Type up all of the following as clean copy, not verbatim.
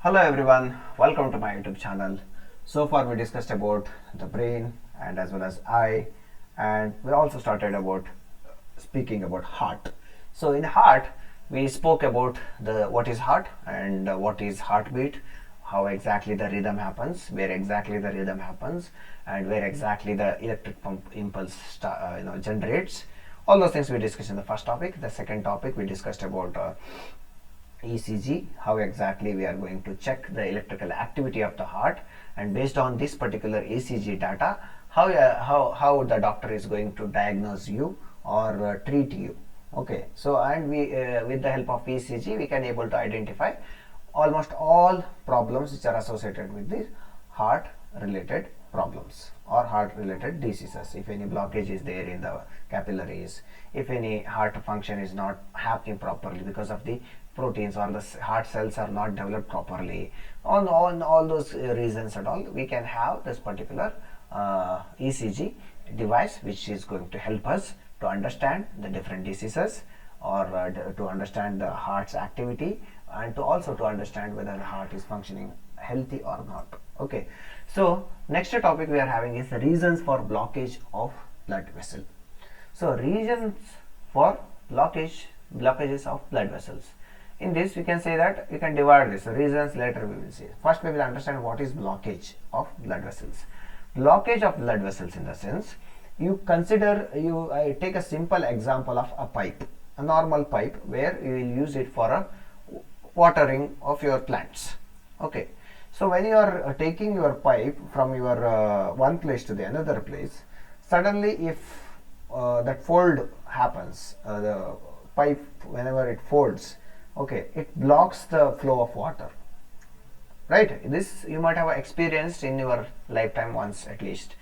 Hello everyone, welcome to my YouTube channel. So far we discussed about the brain and as well as eye, and we also started about speaking about heart. So in heart we spoke about the what is heart and what is heartbeat, how exactly the rhythm happens, where exactly the rhythm happens, and where exactly the electric pump impulse generates. All those things we discussed in the first topic. The second topic we discussed about ECG, how exactly we are going to check the electrical activity of the heart, and based on this particular ECG data, how the doctor is going to diagnose you or treat you. Okay, so and we with the help of ECG we can able to identify almost all problems which are associated with the heart related problems or heart related diseases. If any blockage is there in the capillaries, if any heart function is not happening properly because of the proteins or the heart cells are not developed properly, on all those reasons and all, we can have this particular ECG device which is going to help us to understand the different diseases or to understand the heart's activity, and to also to understand whether the heart is functioning healthy or not. Okay, so next topic we are having is the reasons for blockage of blood vessel. So reasons for blockages of blood vessels. In this we can say that we can divide this reasons, later we will see. First we will understand what is blockage of blood vessels. Blockage of blood vessels, in the sense, you consider, I take a simple example of a pipe, a normal pipe where you will use it for a watering of your plants. Okay, so when you are taking your pipe from your one place to the another place, suddenly if that fold happens, the pipe, whenever it folds, okay, it blocks the flow of water, right? This you might have experienced in your lifetime once at least.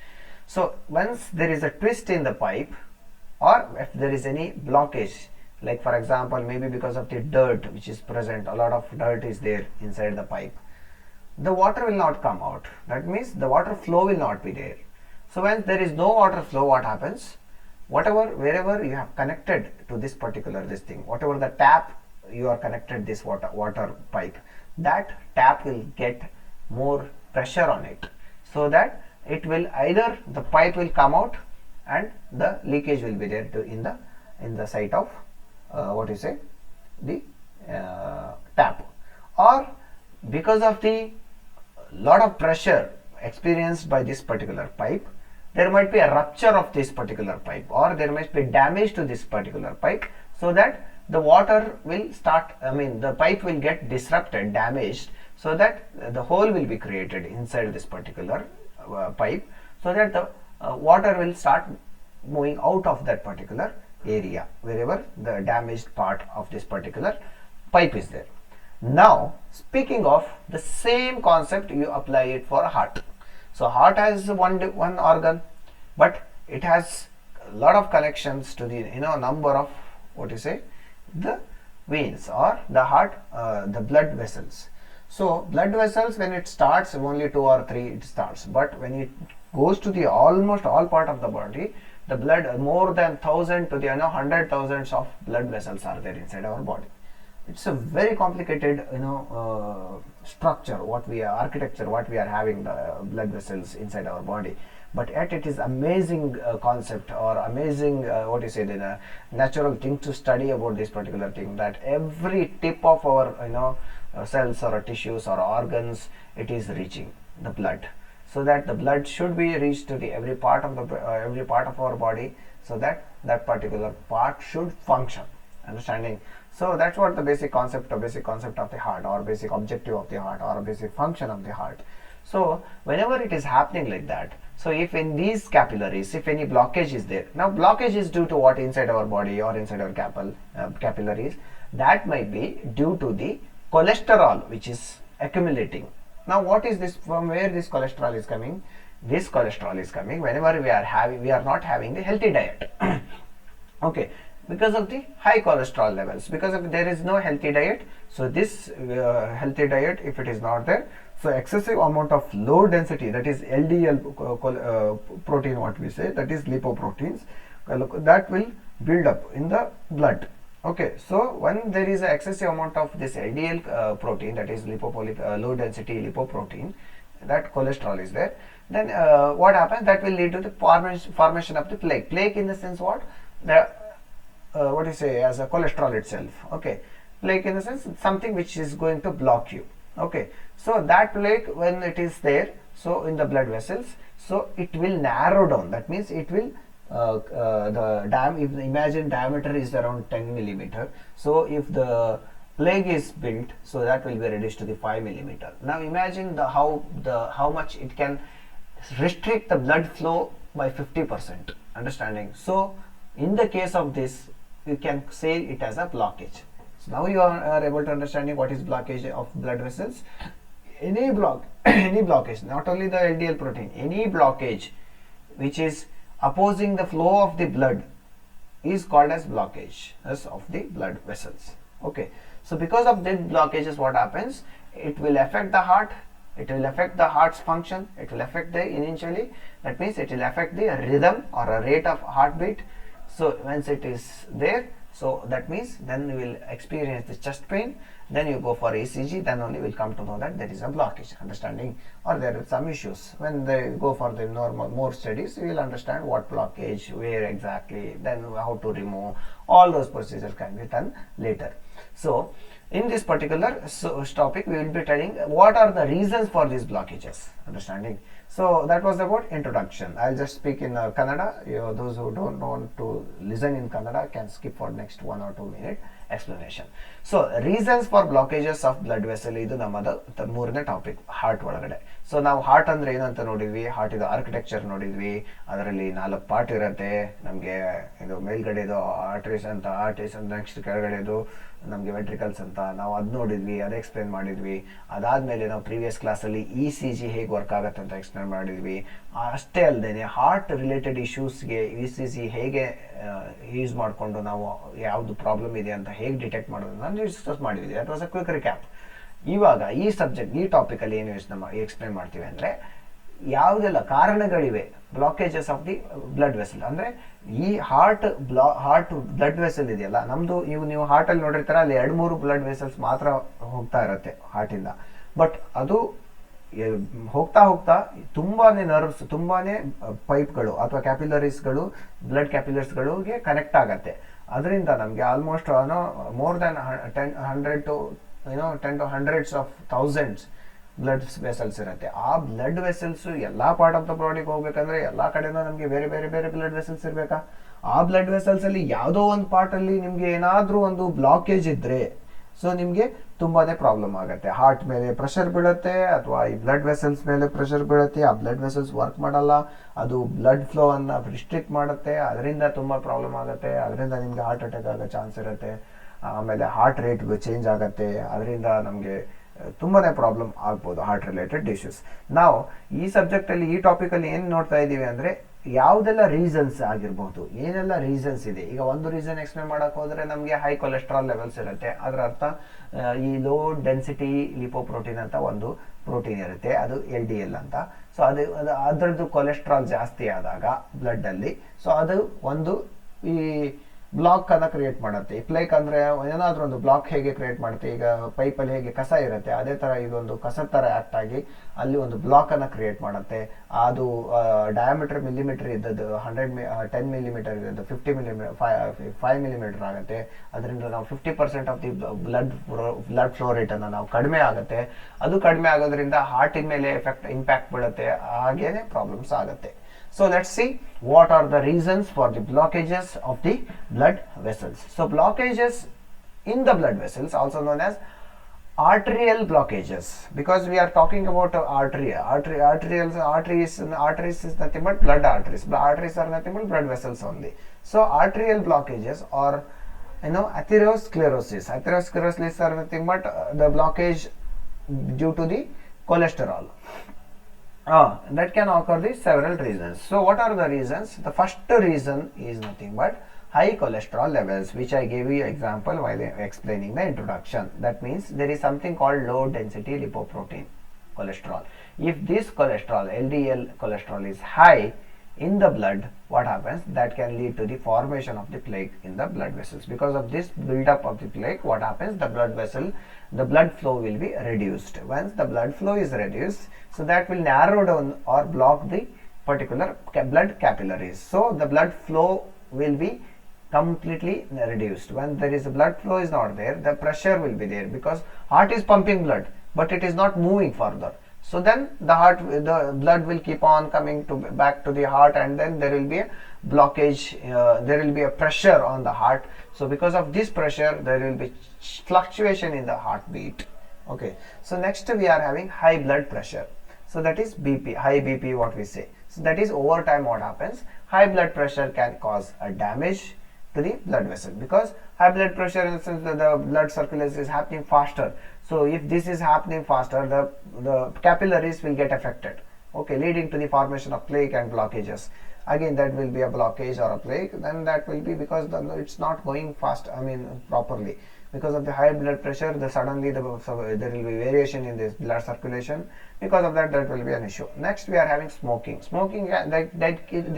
So once there is a twist in the pipe, or if there is any blockage, like for example maybe because of the dirt which is present, a lot of dirt is there inside the pipe, the water will not come out. That means the water flow will not be there. So when there is no water flow, what happens? Wherever you have connected to this particular thing, whatever the tap you are connected this water pipe, that tap will get more pressure on it, so that it will either the pipe will come out and the leakage will be there in the site of the tap, or because of the lot of pressure experienced by this particular pipe, there might be a rupture of this particular pipe, or there might be damage to this particular pipe, so that the water will start, the pipe will get disrupted, damaged, so that the hole will be created inside this particular pipe, so that the water will start moving out of that particular area wherever the damaged part of this particular pipe is there. Now speaking of the same concept, you apply it for a heart. So heart has one organ, but it has a lot of connections to the number of the veins or the heart, the blood vessels. So blood vessels, when it starts only 2 or 3 it starts, but when it goes to the almost all part of the body, the blood, more than 1000 to the 100,000 of blood vessels are there inside our body. It's a very complicated structure, architecture what we are having, the blood vessels inside our body, but yet it is amazing concept or amazing the natural thing to study about this particular thing, that every tip of our cells or tissues or organs, it is reaching the blood, so that the blood should be reached to the every part of our body, so that that particular part should function, understanding. So that's what the basic concept of the heart, or basic objective of the heart, or basic function of the heart. So whenever it is happening like that, so if in these capillaries, if any blockage is there, now blockage is due to what inside our body or inside our capillaries, that might be due to the cholesterol which is accumulating. Now what is this, from where this cholesterol is coming? This cholesterol is coming whenever we are not having the healthy diet. Okay, because of the high cholesterol levels, because if there is no healthy diet, so this healthy diet, if it is not there, so excessive amount of low density, that is LDL protein, what we say, that is lipoproteins, that will build up in the blood. Okay, so when there is an excessive amount of this LDL protein, that is low density lipoprotein, that cholesterol is there, then what happens? That will lead to the formation of the plaque. Plaque in the sense what? The what you say, as a cholesterol itself. Okay, plaque in the sense something which is going to block you. Okay, so that plaque, when it is there, so in the blood vessels, so it will narrow down. That means it will if imagine diameter is around 10 millimeter, so if the plaque is built, so that will be reduced to the 5 millimeter. Now imagine how much it can restrict the blood flow by 50%. Understanding? So in the case of this, you can say it as a blockage. So now you are able to understanding what is blockage of blood vessels. Any any blockage, not only the LDL protein, any blockage which is opposing the flow of the blood is called as blockage of the blood vessels. Okay, so because of these blockages, what happens? It will affect the heart. It will affect the heart's function. It will affect the initially. That means it will affect the rhythm or a rate of heartbeat. So once it is there, so that means then you will experience the chest pain. Then you go for ECG. Then only will come to know that there is a blockage. Understanding? Or there are some issues. When they go for the normal more studies, you will understand what blockage, where exactly, then how to remove. All those procedures can be done later. So in this particular topic, we will be telling what are the reasons for these blockages. Understanding? So that was about introduction. I'll just speak in Kannada. Those who don't want to listen in Kannada can skip for next 1 or 2 minute explanation. So reasons for blockages of blood vessel, ಇದು ನಮ್ಮದು ಮೂರನೇ topic heart ಒಳಗಡೆ. So ನಾವು heart ಅಂದ್ರೆ ಏನಂತ ನೋಡಿದ್ವಿ, heart ಇದು architecture ನೋಡಿದ್ವಿ. ಅದರಲ್ಲಿ 4 ಪಾರ್ಟ್ ಇರುತ್ತೆ. ನಮಗೆ ಇದು ಮೇಲ್ಗಡೆದು ಆರ್ಟರೀಸ್ ಅಂತ, ನೆಕ್ಸ್ಟ್ ಕೆಳಗಡೆದು ನಮಗೆ ವೆಂಟ್ರಿಕಲ್ಸ್ ಅಂತ, ನಾವು ಅದು ನೋಡಿದ್ವಿ, ಅದು ಎಕ್ಸ್ಪ್ಲೇನ್ ಮಾಡಿದ್ವಿ. ಅದಾದ್ಮೇಲೆ ನಾವು ಪ್ರೀವಿಯಸ್ ಕ್ಲಾಸಲ್ಲಿ ECG ಹೇಗೆ ವರ್ಕ್ ಆಗುತ್ತೆ ಅಂತ ಎಕ್ಸ್ಪ್ಲೇನ್ ಮಾಡಿದ್ವಿ. ಅಷ್ಟೇ ಅಲ್ಲದೆ ಹಾರ್ಟ್ ರಿಲೇಟೆಡ್ ಇಶ್ಯೂಸ್ಗೆ ECG ಹೇಗೆ ಯೂಸ್ ಮಾಡಿಕೊಂಡು ನಾವು ಯಾವುದು ಪ್ರಾಬ್ಲಮ್ ಇದೆ ಅಂತ ಹೇಗೆ ಡಿಟೆಕ್ಟ್ ಮಾಡೋದು ನಾನು ಡಿಸ್ಕಸ್ ಮಾಡಿದ್ವಿ. That was a quick recap. ಇವಾಗ ಈ ಸಬ್ಜೆಕ್ಟ್, ಈ ಟಾಪಿಕಲ್ಲಿ ಏನು ಎಕ್ಸ್ಪ್ಲೇನ್ ಮಾಡ್ತೀವಿ ಅಂದರೆ ಯಾವುದೆಲ್ಲ ಕಾರಣಗಳಿವೆ blockages of the blood vessel. ಅಂದರೆ ಈ ಹಾರ್ಟ್ ಬ್ಲಡ್ ವೆಸಲ್ ಇದೆಯಲ್ಲ ನಮ್ಮದು, ನೀವು ಹಾರ್ಟಲ್ಲಿ ನೋಡಿರ್ತಾರೆ, ಅಲ್ಲಿ 2-3 ಬ್ಲಡ್ ವೆಸಲ್ಸ್ ಮಾತ್ರ ಹೋಗ್ತಾ ಇರುತ್ತೆ ಹಾರ್ಟಿಂದ. ಬಟ್ ಅದು ಹೋಗ್ತಾ ಹೋಗ್ತಾ ತುಂಬಾನೇ ನರ್ವ್ಸ್, ತುಂಬಾನೇ ಪೈಪ್ಗಳು ಅಥವಾ ಕ್ಯಾಪಿಲರೀಸ್ಗಳು, ಬ್ಲಡ್ ಕ್ಯಾಪಿಲರ್ಸ್ಗಳಿಗೆ ಕನೆಕ್ಟ್ ಆಗತ್ತೆ. ಅದರಿಂದ ನಮಗೆ almost more than 10 to hundreds of thousands blood vessels ಇರುತ್ತೆ. ಆ ಬ್ಲಡ್ ವೆಸಲ್ಸ್ ಎಲ್ಲಾ ಪಾರ್ಟ್ ಆಫ್ ದ ಬಾಡಿಗೆ ಹೋಗ್ಬೇಕಂದ್ರೆ ಎಲ್ಲಾ ಕಡೆನೂ ನಮಗೆ ಬೇರೆ ಬೇರೆ ಬೇರೆ ಬ್ಲಡ್ ವೆಸಲ್ಸ್ ಇರಬೇಕಾ? ಆ ಬ್ಲಡ್ ವೆಸಲ್ಸ್ ಅಲ್ಲಿ ಯಾವುದೋ ಒಂದು ಪಾರ್ಟ್ ಅಲ್ಲಿ ನಿಮ್ಗೆ ಏನಾದ್ರೂ ಒಂದು ಬ್ಲಾಕೇಜ್ ಇದ್ರೆ, ಸೊ ನಿಮ್ಗೆ ತುಂಬಾನೇ ಪ್ರಾಬ್ಲಮ್ ಆಗುತ್ತೆ. ಹಾರ್ಟ್ ಮೇಲೆ ಪ್ರೆಷರ್ ಬೀಳುತ್ತೆ ಅಥವಾ ಈ ಬ್ಲಡ್ ವೆಸಲ್ಸ್ ಮೇಲೆ ಪ್ರೆಷರ್ ಬೀಳುತ್ತೆ. ಆ ಬ್ಲಡ್ ವೆಸಲ್ಸ್ ವರ್ಕ್ ಮಾಡಲ್ಲ, ಅದು ಬ್ಲಡ್ ಫ್ಲೋ ಅನ್ನ ರಿಸ್ಟ್ರಿಕ್ಟ್ ಮಾಡುತ್ತೆ. ಅದರಿಂದ ತುಂಬಾ ಪ್ರಾಬ್ಲಮ್ ಆಗುತ್ತೆ. ಅದರಿಂದ ನಿಮ್ಗೆ ಹಾರ್ಟ್ ಅಟ್ಯಾಕ್ ಆಗೋ ಚಾನ್ಸ್ ಇರುತ್ತೆ. ಆಮೇಲೆ ಹಾರ್ಟ್ ರೇಟ್ ಚೇಂಜ್ ಆಗುತ್ತೆ. ಅದರಿಂದ ನಮಗೆ ತುಂಬಾನೇ ಪ್ರಾಬ್ಲಮ್ ಆಗ್ಬೋದು, ಹಾರ್ಟ್ ರಿಲೇಟೆಡ್ ಇಶ್ಯೂಸ್. ನಾವು ಈ ಸಬ್ಜೆಕ್ಟ್ ಅಲ್ಲಿ, ಈ ಟಾಪಿಕ್ ಅಲ್ಲಿ ಏನ್ ನೋಡ್ತಾ ಇದೀವಿ ಅಂದ್ರೆ ಯಾವುದೆಲ್ಲ ರೀಸನ್ಸ್ ಆಗಿರ್ಬಹುದು, ಏನೆಲ್ಲ ರೀಸನ್ಸ್ ಇದೆ. ಈಗ ಒಂದು ರೀಸನ್ ಎಕ್ಸ್ಪ್ಲೇನ್ ಮಾಡಕ್ ಹೋದ್ರೆ ನಮಗೆ ಹೈ ಕೊಲೆಸ್ಟ್ರಾಲ್ ಲೆವೆಲ್ಸ್ ಇರುತ್ತೆ. ಅದರ ಅರ್ಥ ಈ ಲೋ ಡೆನ್ಸಿಟಿ ಲಿಪೋಪ್ರೋಟೀನ್ ಅಂತ ಒಂದು ಪ್ರೋಟೀನ್ ಇರುತ್ತೆ, ಅದು LDL ಅಂತ. ಸೊ ಅದರದ್ದು ಕೊಲೆಸ್ಟ್ರಾಲ್ ಜಾಸ್ತಿ ಆದಾಗ ಬ್ಲಡ್ ಅಲ್ಲಿ, ಸೊ ಅದು ಒಂದು ಈ ಬ್ಲಾಕ್ ಅನ್ನ ಕ್ರಿಯೇಟ್ ಮಾಡುತ್ತೆ. ಈ ಪ್ಲೇಕ್ ಅಂದ್ರೆ ಏನಾದ್ರೂ ಒಂದು ಬ್ಲಾಕ್ ಹೇಗೆ ಕ್ರಿಯೇಟ್ ಮಾಡುತ್ತೆ, ಈಗ ಪೈಪಲ್ಲಿ ಹೇಗೆ ಕಸ ಇರುತ್ತೆ, ಅದೇ ತರ ಇದೊಂದು ಕಸದ ತರ ಆಕ್ಟ್ ಆಗಿ ಅಲ್ಲಿ ಒಂದು ಬ್ಲಾಕ್ ಅನ್ನ ಕ್ರಿಯೇಟ್ ಮಾಡುತ್ತೆ. ಅದು ಡಯಾಮೀಟರ್ ಮಿಲಿಮೀಟರ್ ಇದ್ದದ್ದು 10 ಮಿಲಿಮೀಟರ್ ಇದ್ದದ್ದು 5 ಮಿಲಿಮೀಟರ್ ಆಗುತ್ತೆ. ಅದರಿಂದ ನಾವು 50% of the blood flow rate ಅನ್ನ ನಾವು ಕಡಿಮೆ ಆಗುತ್ತೆ. ಅದು ಕಡಿಮೆ ಆಗೋದ್ರಿಂದ ಹಾರ್ಟಿನ ಮೇಲೆ ಇಂಪ್ಯಾಕ್ಟ್ ಬೀಳುತ್ತೆ, ಹಾಗೇನೆ ಪ್ರಾಬ್ಲಮ್ಸ್ ಆಗುತ್ತೆ. So let's see what are the reasons for the blockages of the blood vessels. So blockages in the blood vessels, also known as arterial blockages, because we are talking about arteries is nothing but blood arteries. Arteries are nothing but blood vessels only. So arterial blockages or atherosclerosis. Atherosclerosis are nothing but the blockage due to the cholesterol. That can occur the several reasons. So what are the reasons? The first reason is nothing but high cholesterol levels, which I gave you example while explaining the introduction. That means there is something called low density lipoprotein cholesterol. If this cholesterol, LDL cholesterol, is high in the blood, what happens, that can lead to the formation of the plaque in the blood vessels. Because of this build-up of the plaque, what happens, the blood flow will be reduced. Once the blood flow is reduced, so that will narrow down or block the particular blood capillaries. So the blood flow will be completely reduced. When there is a blood flow is not there, the pressure will be there, because heart is pumping blood but it is not moving further. So then the blood will keep on coming back to the heart, and then there will be a blockage, there will be a pressure on the heart. So because of this pressure, there will be fluctuation in the heartbeat. Okay, so next we are having high blood pressure. So that is BP, high BP, what we say. So that is over time what happens, high blood pressure can cause a damage to the blood vessel, because high blood pressure, in the sense that the blood circulation is happening faster. So if this is happening faster, the capillaries will get affected, okay, leading to the formation of plaque and blockages. Again, that will be a blockage or a plaque. Then that will be because it's not going fast, properly. Because of the high blood pressure, suddenly there will be variation in this blood circulation. Because of that will be an issue. Next, we are having smoking. Smoking,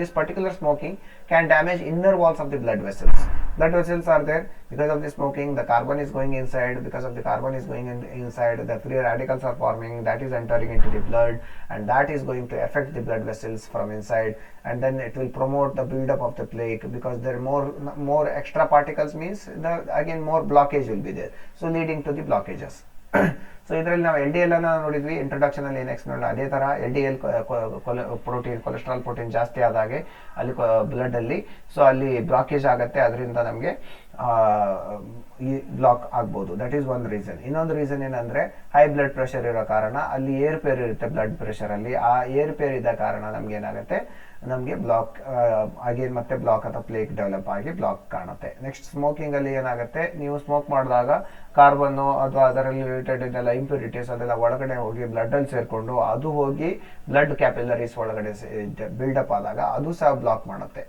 this particular smoking can damage inner walls of the blood vessels. Blood vessels are there. Because of the smoking, the carbon is going inside. Because of the carbon is going inside, the free radicals are forming. That is entering into the blood, and that is going to affect the blood vessels from inside. And then it will promote the build-up of the plaque, because there are more extra particles, means again more blockage will be there. So leading to the blockages. So ಇದರಲ್ಲಿ ನಾವು LDL ಅನ್ನು ನೋಡಿದ್ವಿ introduction ಅಲ್ಲಿ, next ನೋಡೋಣ ಅದೇ ತರ LDL protein, cholesterol protein ಜಾಸ್ತಿ ಆದಾಗೆ ಅಲ್ಲಿ ಬ್ಲಡ್ ಅಲ್ಲಿ, ಸೊ ಅಲ್ಲಿ ಬ್ಲಾಕೇಜ್ ಆಗುತ್ತೆ, ಅದರಿಂದ ನಮಗೆ ಈ ಬ್ಲಾಕ್ ಆಗ್ಬೋದು. That is one reason. ಇನ್ನೊಂದು ರೀಸನ್ ಏನಂದ್ರೆ, ಹೈ ಬ್ಲಡ್ ಪ್ರೆಷರ್ ಇರೋ ಕಾರಣ ಅಲ್ಲಿ ಏರ್ಪೇರ್ ಇರುತ್ತೆ ಬ್ಲಡ್ ಪ್ರೆಷರ್ ಅಲ್ಲಿ. ಆ ಏರ್ಪೇರ್ ಇದ್ದ ಕಾರಣ ನಮ್ಗೆ ಏನಾಗುತ್ತೆ, ನಮಗೆ ಬ್ಲಾಕ್ ಅಗೇನ್ ಮತ್ತೆ ಬ್ಲಾಕ್ ಅಥವಾ ಪ್ಲೇಕ್ ಡೆವಲಪ್ ಆಗಿ ಬ್ಲಾಕ್ ಕಾಣುತ್ತೆ. ನೆಕ್ಸ್ಟ್ ಸ್ಮೋಕಿಂಗ್ ಅಲ್ಲಿ ಏನಾಗುತ್ತೆ, ನೀವು ಸ್ಮೋಕ್ ಮಾಡಿದಾಗ ಕಾರ್ಬನ್ ಅಥವಾ ಅದರಲ್ಲಿ ರಿಲೇಟೆಡ್ ಇದೆಲ್ಲ ಇಂಪ್ಯೂರಿಟೀಸ್ ಅದೆಲ್ಲ ಒಳಗಡೆ ಹೋಗಿ ಬ್ಲಡ್ ಅಲ್ಲಿ ಸೇರ್ಕೊಂಡು ಅದು ಹೋಗಿ ಬ್ಲಡ್ ಕ್ಯಾಪಿಲರೀಸ್ ಒಳಗಡೆ ಬಿಲ್ಡಪ್ ಆದಾಗ ಅದು ಸಹ ಬ್ಲಾಕ್ ಮಾಡುತ್ತೆ.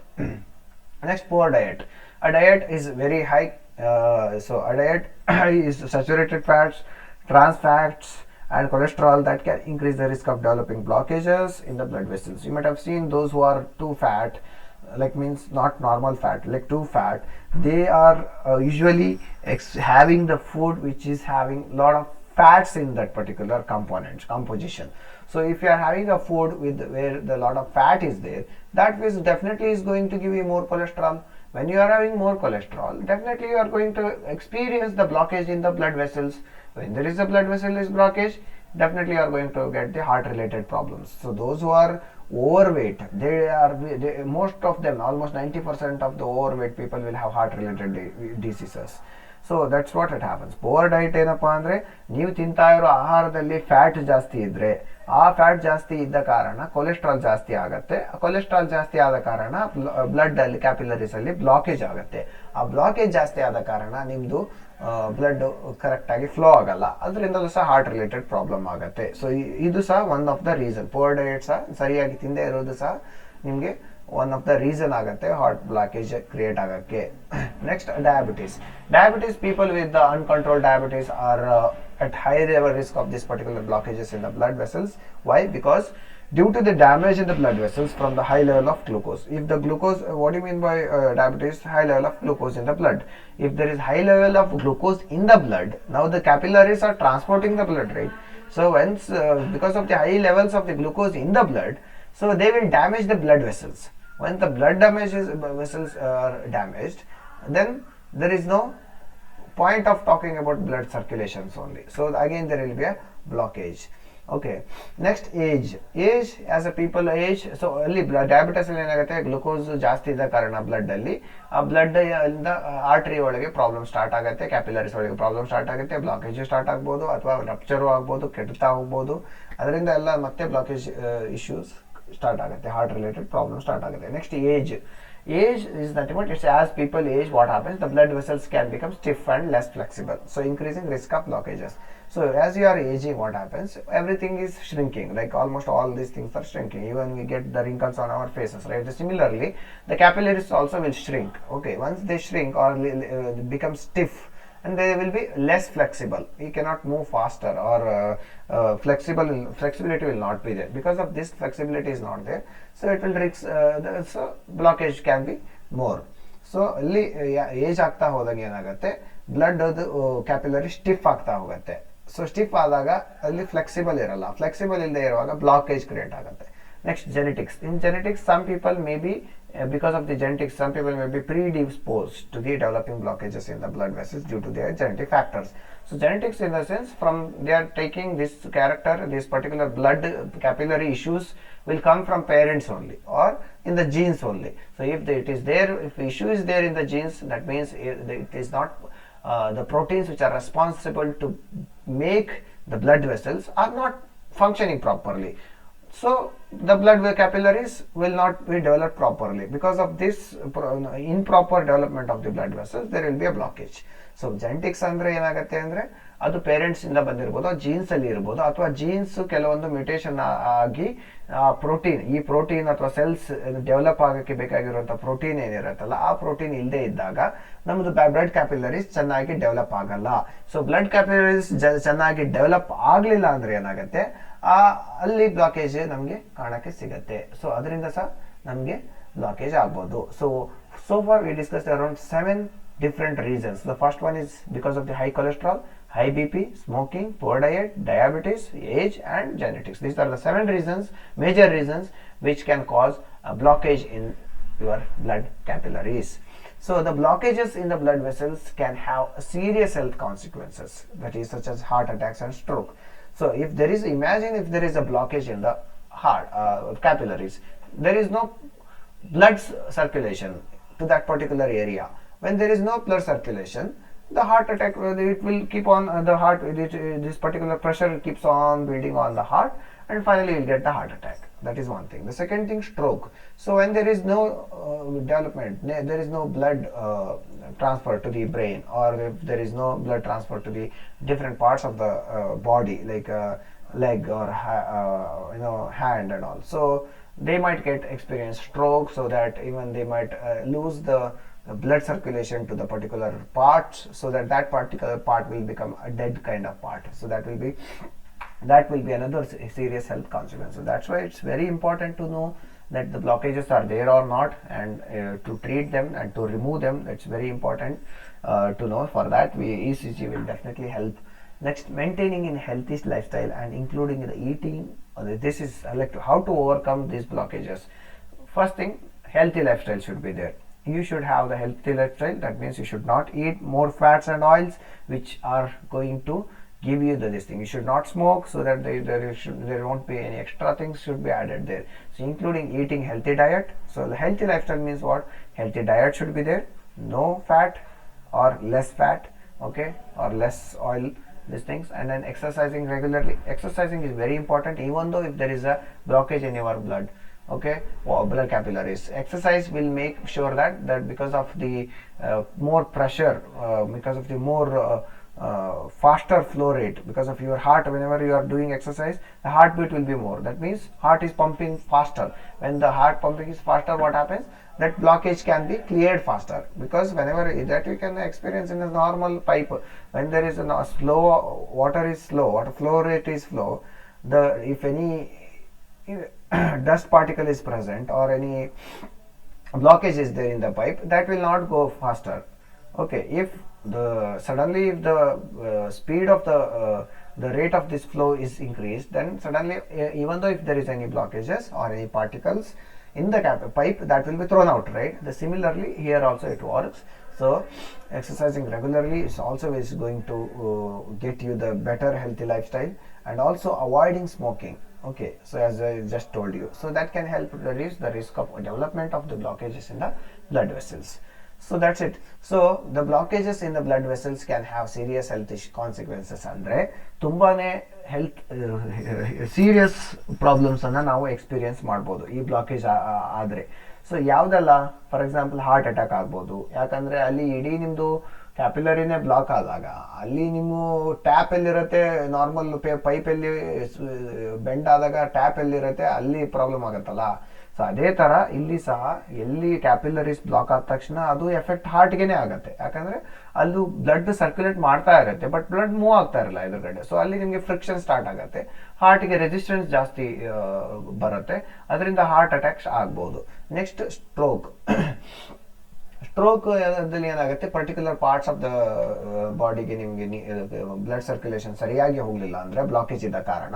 Next, poor diet. A diet is very high, so a diet is saturated fats, trans fats and cholesterol that can increase the risk of developing blockages in the blood vessels. You might have seen those who are too fat, like means not normal fat, like too fat, they are usually having the food which is having lot of fats in that particular composition. So if you are having a food with where the lot of fat is there, that is definitely is going to give you more cholesterol. When you are having more cholesterol, definitely you are going to experience the blockage in the blood vessels. When there is a blood vessel is blockage, definitely you are going to get the heart related problems. So those who are overweight, most of them, almost 90% of the overweight people will have heart related diseases. So that's what it happens. Poor diet ಏನಪ್ಪಾ ಅಂದ್ರೆ, ನೀವು ತಿಂತಾ ಇರೋ ಆಹಾರದಲ್ಲಿ fat ಜಾಸ್ತಿ ಇದ್ರೆ, ಆ fat ಜಾಸ್ತಿ ಇದ್ದ ಕಾರಣ ಕೊಲೆಸ್ಟ್ರಾಲ್ ಜಾಸ್ತಿ ಆಗುತ್ತೆ. ಕೊಲೆಸ್ಟ್ರಾಲ್ ಜಾಸ್ತಿ ಆದ ಕಾರಣ ಬ್ಲಡ್ ಅಲ್ಲಿ ಕ್ಯಾಪಿಲರೀಸ್ ಅಲ್ಲಿ ಬ್ಲಾಕೇಜ್ ಆಗುತ್ತೆ. ಆ ಬ್ಲಾಕೇಜ್ ಜಾಸ್ತಿ ಆದ ಕಾರಣ ನಿಮ್ದು ಬ್ಲಡ್ ಕರೆಕ್ಟ್ ಆಗಿ ಫ್ಲೋ ಆಗಲ್ಲ, ಅದರಿಂದಲೂ ಸಹ ಹಾರ್ಟ್ ರಿಲೇಟೆಡ್ ಪ್ರಾಬ್ಲಮ್ ಆಗುತ್ತೆ. ಸೊ ಇದು ಸಹ one of the reason. Poor diet ಸಹ ಸರಿಯಾಗಿ ತಿಂದೇ ಇರೋದು ಸಹ ನಿಮ್ಗೆ ಒನ್ ಆಫ್ ದ ರೀಸನ್ ಆಗುತ್ತೆ ಹಾರ್ಟ್ ಬ್ಲಾಕೇಜ್ ಕ್ರಿಯೇಟ್ ಆಗಕ್ಕೆ. Next, diabetes people with uncontrolled diabetes are at high level risk of this particular blockages in the blood vessels. Why? Because due to the damage in the blood vessels from the high level of glucose. If the glucose, what do you mean by diabetes? High level of glucose in the blood. If there is high level of glucose in the blood, now the capillaries are transporting the blood, right? So once because of the high levels of the glucose in the blood, so they will damage the blood vessels. When the blood vessels are damaged, then there is no point of talking about blood circulations only. So again there will be a blockage. Okay, next, age as a people age. So ಅಲ್ಲಿ diabetes ಅಲ್ಲಿ ಏನಾಗುತ್ತೆ, glucose ಜಾಸ್ತಿ ಇದ್ದ ಕಾರಣ blood ಅಲ್ಲಿ ಆ blood ಇಂದ artery ಒಳಗೆ ಪ್ರಾಬ್ಲಮ್ ಸ್ಟಾರ್ಟ್ ಆಗುತ್ತೆ, ಕ್ಯಾಪಿಲರೀಸ್ ಒಳಗೆ ಪ್ರಾಬ್ಲಮ್ ಸ್ಟಾರ್ಟ್ ಆಗುತ್ತೆ, ಬ್ಲಾಕೇಜ್ ಸ್ಟಾರ್ಟ್ ಆಗ್ಬೋದು ಅಥವಾ ರಪ್ಚರು ಆಗ್ಬೋದು, ಕೆಡ್ತಾ ಹೋಗ್ಬೋದು. ಅದರಿಂದ ಎಲ್ಲ ಮತ್ತೆ ಬ್ಲಾಕೇಜ್ ಇಶ್ಯೂಸ್ ಸ್ಟಾರ್ಟ್ ಆಗುತ್ತೆ, ಹಾರ್ಟ್ ರಿಲೇಟೆಡ್ ಪ್ರಾಬ್ಲಮ್ ಸ್ಟಾರ್ಟ್ ಆಗುತ್ತೆ. Next, age is nothing but it's as people age, what happens, the blood vessels can become stiff and less flexible, so increasing risk of blockages. So as you are aging, what happens, everything is shrinking, like almost all these things are shrinking. Even we get the wrinkles on our faces, right? Similarly, the capillaries also will shrink. Okay, once they shrink or become stiff and they will be less flexible. You cannot move faster, or flexibility will not be there. Because of this, flexibility is not there, so it will risk, so blockage can be more. So ಅಲ್ಲಿ age ಆಗ್ತಾ ಹೋದಾಗ ಏನಾಗುತ್ತೆ, blood ಅದು capillary stiff ಆಗ್ತಾ ಹೋಗುತ್ತೆ. So stiff ಆದಾಗ ಅಲ್ಲಿ flexible ಇರಲ್ಲ, ಫ್ಲೆಕ್ಸಿಬಲ್ ಇಲ್ಲದೆ ಇರುವಾಗ ಬ್ಲಾಕೇಜ್ ಕ್ರಿಯೇಟ್ ಆಗುತ್ತೆ. Next, genetics. In genetics, some people may be, because of the genetics, some people may be predisposed to the developing blockages in the blood vessels due to their genetic factors. So genetics, in the sense, from they are taking this character, this particular blood capillary issues will come from parents only, or in the genes only. So if it is there, if the issue is there in the genes, that means it is not the proteins which are responsible to make the blood vessels are not functioning properly. So the blood capillaries will not be developed properly. Because of this improper development of the blood vessels, there will be a blockage. So genetics ಅಂದ್ರೆ ಏನಾಗುತ್ತೆ ಅಂದ್ರೆ ಅದು parents ಇಂದ ಬಂದಿರಬಹುದು, jeans ಅಲ್ಲಿ ಇರಬಹುದು, ಅಥವಾ jeans ಕೆಲವೊಂದು ಮ್ಯೂಟೇಷನ್ ಆಗಿ ಪ್ರೋಟೀನ್, ಈ ಪ್ರೋಟೀನ್ ಅಥವಾ ಸೆಲ್ಸ್ ಡೆವಲಪ್ ಆಗಕ್ಕೆ ಬೇಕಾಗಿರುವಂತಹ ಪ್ರೋಟೀನ್ ಏನಿರುತ್ತಲ್ಲ, ಆ ಪ್ರೋಟೀನ್ ಇಲ್ಲದೆ ಇದ್ದಾಗ ನಮ್ದು ಬ್ಲಡ್ ಕ್ಯಾಪಿಲರೀಸ್ ಚೆನ್ನಾಗಿ ಡೆವಲಪ್ ಆಗಲ್ಲ. ಸೊ ಬ್ಲಡ್ ಕ್ಯಾಪಿಲರೀಸ್ ಚೆನ್ನಾಗಿ ಡೆವಲಪ್ ಆಗ್ಲಿಲ್ಲ ಅಂದ್ರೆ ಏನಾಗುತ್ತೆ, ಅಲ್ಲಿ ಬ್ಲಾಕೇಜ್ ನಮಗೆ ಕಾಣಕ್ಕೆ ಸಿಗತ್ತೆ. ಸೊ ಅದರಿಂದ ಸಹ ನಮಗೆ ಬ್ಲಾಕೇಜ್ ಆಗ್ಬೋದು. So for we discussed around 7 different reasons. The first one is because of the high cholesterol, high BP, smoking, poor diet, diabetes, age, and genetics. These are the 7 reasons, major reasons, which can cause a blockage in your blood capillaries. So the blockages in the blood vessels can have serious health consequences, that is such as heart attacks and stroke. So if there is, imagine if there is a blockage in the heart capillaries, there is no blood circulation to that particular area. When there is no blood circulation, the heart attack, it will keep on, the heart, this particular pressure keeps on building on the heart, and finally you will get the heart attack. That is one thing. The second thing, stroke. So when there is no development, there is no blood transfer to the brain, or if there is no blood transfer to the different parts of the body, like leg or hand and all, so they might experience stroke, so that even they might lose the blood circulation to the particular parts, so that particular part will become a dead kind of part. So that will be another serious health consequence. So that's why it's very important to know that the blockages are there or not, and to treat them and to remove them. It's very important to know. For that, ECG will definitely help. Next, maintaining in healthy lifestyle and including the eating. This is like how to overcome these blockages. First thing, healthy lifestyle should be there. You should have the healthy lifestyle. That means you should not eat more fats and oils which are going to give you this thing. You should not smoke, so that there won't be any extra things should be added there. So including eating healthy diet. So the healthy lifestyle means what? Healthy diet should be there, no fat or less fat, okay, or less oil, these things. And then exercising regularly. Exercising is very important, even though if there is a blockage in your blood, okay, or blood capillaries. Exercise will make sure that because of the more pressure, because of the more faster flow rate, because of your heart, whenever you are doing exercise, the heartbeat will be more. That means heart is pumping faster. When the heart pumping is faster, what happens? That blockage can be cleared faster, because whenever that we can experience in a normal pipe, when there is a slow water is slow, water flow rate is slow, if any dust particle is present or any blockage is there in the pipe, that will not go faster. Okay, if suddenly if the speed of the rate of this flow is increased, then suddenly even though if there is any blockages or any particles in the pipe, that will be thrown out, right? Similarly here also it works. So exercising regularly is also going to get you the better healthy lifestyle, and also avoiding smoking. Okay, so as I just told you, so that can help reduce the risk of development of the blockages in the blood vessels. So that's it. So the blockages in the blood vessels can have serious health consequences. Andre ತುಂಬಾನೇ health serious problems ಅನ್ನ ನಾವು experience ಮಾಡ್ಬೋದು ಈ blockage ಆದ್ರೆ. So ಯಾವ್ದಲ್ಲ, for example heart attack ಆಗ್ಬೋದು, ಯಾಕಂದ್ರೆ ಅಲ್ಲಿ ಇಡೀ ನಿಮ್ದು ಕ್ಯಾಪಿಲರಿನೇ ಬ್ಲಾಕ್ ಆದಾಗ ಅಲ್ಲಿ ನಿಮ್ಮ ಟ್ಯಾಪ್ ಎಲ್ಲಿರುತ್ತೆ, ನಾರ್ಮಲ್ ಪೈಪ್ ಎಲ್ಲಿ ಬೆಂಡ್ ಆದಾಗ ಟ್ಯಾಪ್ ಎಲ್ಲಿರುತ್ತೆ ಅಲ್ಲಿ ಪ್ರಾಬ್ಲಮ್ ಆಗುತ್ತಲ್ಲ. ಸೊ ಅದೇ ಥರ ಇಲ್ಲಿ ಸಹ ಎಲ್ಲಿ ಕ್ಯಾಪಿಲರೀಸ್ ಬ್ಲಾಕ್ ಆದ ತಕ್ಷಣ ಅದು ಎಫೆಕ್ಟ್ ಹಾರ್ಟ್ಗೆನೇ ಆಗುತ್ತೆ. ಯಾಕಂದರೆ ಅದು ಬ್ಲಡ್ ಸರ್ಕ್ಯುಲೇಟ್ ಮಾಡ್ತಾ ಇರುತ್ತೆ ಬಟ್ ಬ್ಲಡ್ ಮೂವ್ ಆಗ್ತಾ ಇರಲ್ಲ ಎದುರುಗಡೆ. ಸೊ ಅಲ್ಲಿ ನಿಮಗೆ ಫ್ರಿಕ್ಷನ್ ಸ್ಟಾರ್ಟ್ ಆಗುತ್ತೆ, ಹಾರ್ಟ್ಗೆ ರೆಸಿಸ್ಟೆನ್ಸ್ ಜಾಸ್ತಿ ಬರುತ್ತೆ, ಅದರಿಂದ ಹಾರ್ಟ್ ಅಟ್ಯಾಕ್ಸ್ ಆಗ್ಬೋದು. Next stroke. ಸ್ಟ್ರೋಕ್ ದಲ್ಲಿ ಏನಾಗುತ್ತೆ, ಪರ್ಟಿಕ್ಯುಲರ್ ಪಾರ್ಟ್ಸ್ ಆಫ್ ದ ಬಾಡಿಗೆ ನಿಮಗೆ ಬ್ಲಡ್ ಸರ್ಕ್ಯುಲೇಷನ್ ಸರಿಯಾಗಿ ಹೋಗಲಿಲ್ಲ ಅಂದರೆ ಬ್ಲಾಕೇಜ್ ಇದ್ದ ಕಾರಣ,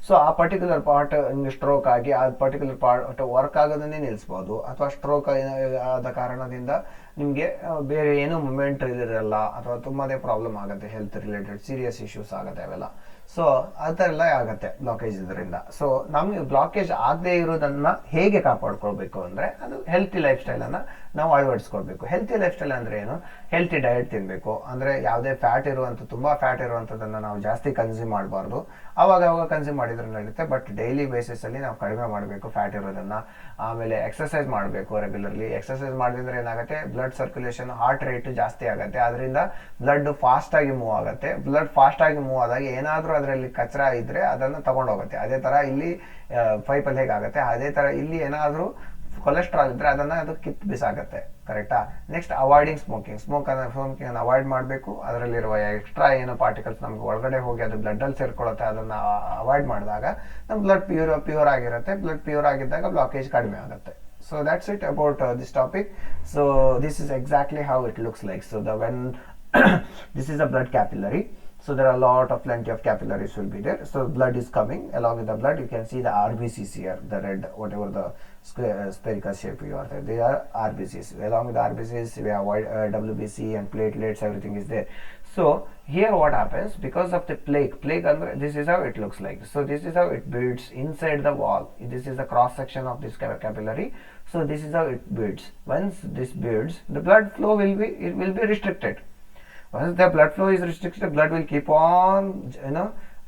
ಸೊ ಆ ಪರ್ಟಿಕ್ಯುಲರ್ ಪಾರ್ಟ್ ನಿಮಗೆ ಸ್ಟ್ರೋಕ್ ಆಗಿ ಆ ಪರ್ಟಿಕ್ಯುಲರ್ ಪಾರ್ಟ್ ವರ್ಕ್ ಆಗೋದನ್ನೇ ನಿಲ್ಲಿಸ್ಬೋದು. ಅಥವಾ ಸ್ಟ್ರೋಕ್ ಆದ ಕಾರಣದಿಂದ ನಿಮಗೆ ಬೇರೆ ಏನೂ ಮೂಮೆಂಟ್ ಇರಲ್ಲ ಅಥವಾ ತುಂಬಾನೇ ಪ್ರಾಬ್ಲಮ್ ಆಗುತ್ತೆ, ಹೆಲ್ತ್ ರಿಲೇಟೆಡ್ ಸೀರಿಯಸ್ ಇಶ್ಯೂಸ್ ಆಗುತ್ತೆ ಅವೆಲ್ಲ. ಸೊ ಆ ಥರ ಎಲ್ಲ ಆಗುತ್ತೆ ಬ್ಲಾಕೇಜ್ ಇದರಿಂದ. ಸೊ ನಮಗೆ ಬ್ಲಾಕೇಜ್ ಆಗದೆ ಇರೋದನ್ನ ಹೇಗೆ ಕಾಪಾಡ್ಕೊಳ್ಬೇಕು ಅಂದರೆ ಅದು ಹೆಲ್ತಿ ಲೈಫ್ ಸ್ಟೈಲನ್ನು ನಾವು ಅಳವಡಿಸ್ಕೊಳ್ಬೇಕು. ಹೆಲ್ತಿ ಲೈಫ್ ಸ್ಟೈಲ್ ಅಂದರೆ ಏನು, ಹೆಲ್ತಿ ಡಯಟ್ ತಿನ್ನಬೇಕು. ಅಂದರೆ ಯಾವುದೇ ಫ್ಯಾಟ್ ಇರುವಂಥ ತುಂಬ ಫ್ಯಾಟ್ ಇರುವಂಥದ್ದನ್ನು ನಾವು ಜಾಸ್ತಿ ಕನ್ಸ್ಯೂಮ್ ಮಾಡಬಾರ್ದು. ಅವಾಗ ಕನ್ಸ್ಯೂಮ್ ಮಾಡಿದ್ರೆ ನಡೆಯುತ್ತೆ, ಬಟ್ ಡೈಲಿ ಬೇಸಿಸಲ್ಲಿ ನಾವು ಕಡಿಮೆ ಮಾಡಬೇಕು ಫ್ಯಾಟ್ ಇರೋದನ್ನು. ಆಮೇಲೆ ಎಕ್ಸಸೈಸ್ ಮಾಡಬೇಕು ರೆಗ್ಯುಲರ್ಲಿ. ಎಕ್ಸಸೈಸ್ ಮಾಡಿದ್ರೆ ಏನಾಗುತ್ತೆ, ಬ್ಲಡ್ ಸರ್ಕ್ಯುಲೇಷನ್ ಹಾರ್ಟ್ ರೇಟ್ ಜಾಸ್ತಿ ಆಗುತ್ತೆ, ಅದರಿಂದ ಬ್ಲಡ್ ಫಾಸ್ಟಾಗಿ ಮೂವ್ ಆಗುತ್ತೆ. ಬ್ಲಡ್ ಫಾಸ್ಟಾಗಿ ಮೂವ್ ಆದಾಗ ಏನಾದರೂ ಅದರಲ್ಲಿ ಕಚರ ಇದ್ದರೆ ಅದನ್ನು ತಗೊಂಡೋಗುತ್ತೆ. ಅದೇ ಥರ ಇಲ್ಲಿ ಪೈಪಲ್ಲಿ ಹೇಗಾಗುತ್ತೆ ಅದೇ ಥರ ಇಲ್ಲಿ ಏನಾದರೂ ಕೊಲೆಸ್ಟ್ರಾಲ್ ಇದ್ದರೆ ಅದನ್ನು ಅದು ಕಿತ್ತು ಬಿಸಾಗುತ್ತೆ. ಕರೆಕ್ಟಾ? ನೆಕ್ಸ್ಟ್ ಅವಾಯ್ಡಿಂಗ್ ಸ್ಮೋಕಿಂಗ್ ಅನ್ನು ಅವಾಯ್ಡ್ ಮಾಡಬೇಕು. ಅದರಲ್ಲಿರುವ ಎಕ್ಸ್ಟ್ರಾ ಏನು ಪಾರ್ಟಿಕಲ್ಸ್ ನಮ್ಗೆ ಒಳಗಡೆ ಹೋಗಿ ಅದು ಬ್ಲಡ್ಡಲ್ಲಿ ಸೇರ್ಕೊಳ್ಳುತ್ತೆ, ಅದನ್ನು ಅವಾಯ್ಡ್ ಮಾಡಿದಾಗ ನಮ್ಮ ಬ್ಲಡ್ ಪ್ಯೂರ್ ಆಗಿರುತ್ತೆ. ಬ್ಲಡ್ ಪ್ಯೂರ್ ಆಗಿದ್ದಾಗ ಬ್ಲಾಕೇಜ್ ಕಡಿಮೆ ಆಗುತ್ತೆ. So that's it about this topic. So this is exactly how it looks like. So when this is a blood capillary, so there are a lot of plenty of capillaries will be there. So blood is coming. Along with the blood you can see the RBCs here, the red whatever the spherical shape you are there, they are RBCs. Along with the RBCs we have WBC and platelets, everything is there. So here what happens, because of the plaque under, this is how it looks like. So this is how it builds inside the wall. This is the cross section of this capillary. So this is how it builds. Once this builds, the blood flow will be restricted. Once the blood flow is restricted, blood will keep on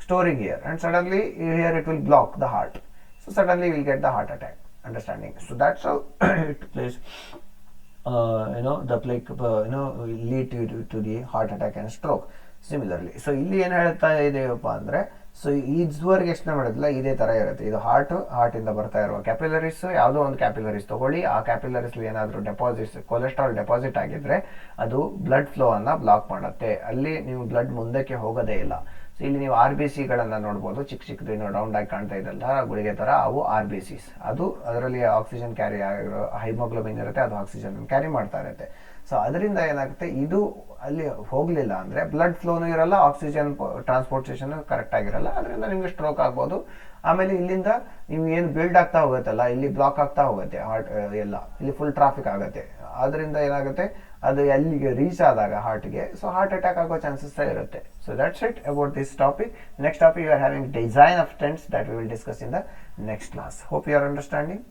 storing here, and suddenly here it will block the heart. So suddenly you will get the heart attack. Understanding? So that's how it plays. The plaque will lead to the heart attack and stroke. Similarly, so ಇಲ್ಲಿ ಏನು ಹೇಳ್ತಾ ಇದೆಯಪ್ಪ ಅಂದರೆ, so ಇದುವರೆಗೆ explain ಮಾಡೋದಿಲ್ಲ, ಇದೇ ಥರ ಇರುತ್ತೆ. ಇದು ಹಾರ್ಟಿಂದ ಬರ್ತಾ ಇರುವ ಕ್ಯಾಪಿಲರೀಸ್. ಯಾವುದೋ ಒಂದು ಕ್ಯಾಪಿಲರೀಸ್ ತೊಗೊಳ್ಳಿ, ಆ ಕ್ಯಾಪಿಲರೀಸ್ ಏನಾದರೂ ಡೆಪಾಸಿಟ್ಸ್ ಕೊಲೆಸ್ಟ್ರಾಲ್ ಡೆಪಾಸಿಟ್ ಆಗಿದ್ರೆ ಅದು ಬ್ಲಡ್ ಫ್ಲೋ ಅನ್ನು ಬ್ಲಾಕ್ ಮಾಡುತ್ತೆ. ಅಲ್ಲಿ ನೀವು ಬ್ಲಡ್ ಮುಂದಕ್ಕೆ ಹೋಗೋದೇ ಇಲ್ಲ. ಸೊ ಇಲ್ಲಿ ನೀವು RBCಗಳನ್ನು ನೋಡ್ಬೋದು, ಚಿಕ್ಕದು ರೌಂಡ್ ಆಗಿ ಕಾಣ್ತಾ ಇದೆಲ್ಲ ಗುಳಿಗೆ ಥರ, ಅವು RBCs. ಅದು ಅದರಲ್ಲಿ ಆಕ್ಸಿಜನ್ ಕ್ಯಾರಿ ಆಗಿರೋ ಹೈಮೋಗ್ಲೋಬಿನ್ ಇರುತ್ತೆ, ಅದು ಆಕ್ಸಿಜನ್ ಕ್ಯಾರಿ ಮಾಡ್ತಾ ಇರುತ್ತೆ. ಸೊ ಅದರಿಂದ ಏನಾಗುತ್ತೆ, ಇದು ಅಲ್ಲಿ ಹೋಗಲಿಲ್ಲ ಅಂದರೆ ಬ್ಲಡ್ ಫ್ಲೋನು ಇರಲ್ಲ, ಆಕ್ಸಿಜನ್ ಟ್ರಾನ್ಸ್ಪೋರ್ಟೇಷನ್ ಕರೆಕ್ಟ್ ಆಗಿರಲ್ಲ, ಅದರಿಂದ ನಿಮಗೆ ಸ್ಟ್ರೋಕ್ ಆಗ್ಬೋದು. ಆಮೇಲೆ ಇಲ್ಲಿಂದ ನೀವು ಏನು ಬಿಲ್ಡ್ ಆಗ್ತಾ ಹೋಗುತ್ತಲ್ಲ, ಇಲ್ಲಿ ಬ್ಲಾಕ್ ಆಗ್ತಾ ಹೋಗುತ್ತೆ ಹಾರ್ಟ್ ಎಲ್ಲ, ಇಲ್ಲಿ ಫುಲ್ ಟ್ರಾಫಿಕ್ ಆಗುತ್ತೆ. ಅದರಿಂದ ಏನಾಗುತ್ತೆ, ಅದು ಎಲ್ಲಿಗೆ ರೀಚ್ ಆದಾಗ ಹಾರ್ಟ್ಗೆ, ಸೊ ಹಾರ್ಟ್ ಅಟ್ಯಾಕ್ ಆಗೋ ಚಾನ್ಸಸ್ ಇರುತ್ತೆ. So that's it about this topic. Next topic you are having design of stents that we will discuss in the next class. Hope you are understanding.